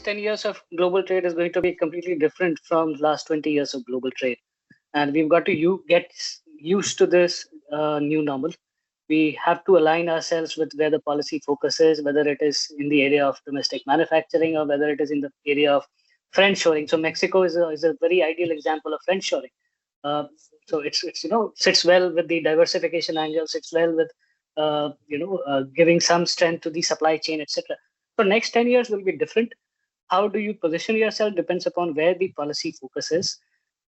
next 10 years of global trade is going to be completely different from last 20 years of global trade. And we've got to get used to this new normal. We have to align ourselves with where the policy focus is, whether it is in the area of domestic manufacturing or whether it is in the area of friendshoring. So Mexico is a very ideal example of friendshoring. Uh, so it's sits well with the diversification angle, sits well with giving some strength to the supply chain, etc. So next 10 years will be different. How do you position yourself depends upon where the policy focus is.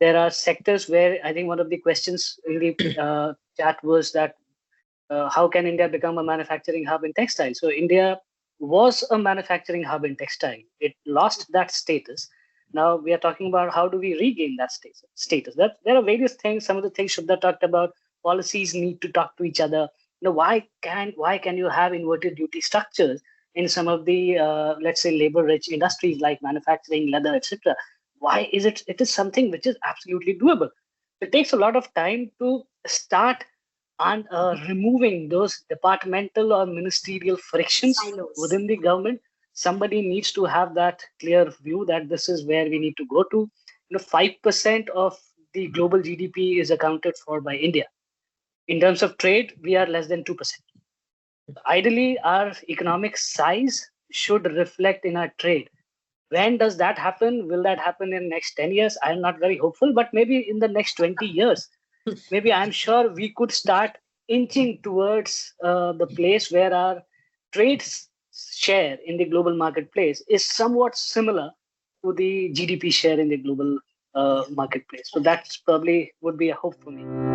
There are sectors where I think one of the questions in the chat was that how can India become a manufacturing hub in textile? So India was a manufacturing hub in textile. It lost that status. Now we are talking about how do we regain that status. That there are various things. Some of the things Shubda talked about. Policies need to talk to each other. Why can you have inverted duty structures in some of the let's say labor-rich industries like manufacturing, leather, etc. Why is it? It is something which is absolutely doable. It takes a lot of time to start and removing those departmental or ministerial frictions Silos. within the government. Somebody needs to have that clear view that this is where we need to go to. 5% of the global GDP is accounted for by India. In terms of trade, we are less than 2%. Ideally, our economic size should reflect in our trade. When does that happen? Will that happen in next 10 years? I'm not very hopeful, but maybe in the next 20 years, maybe I'm sure we could start inching towards the place where our trade share in the global marketplace is somewhat similar to the GDP share in the global marketplace. So that's probably would be a hope for me.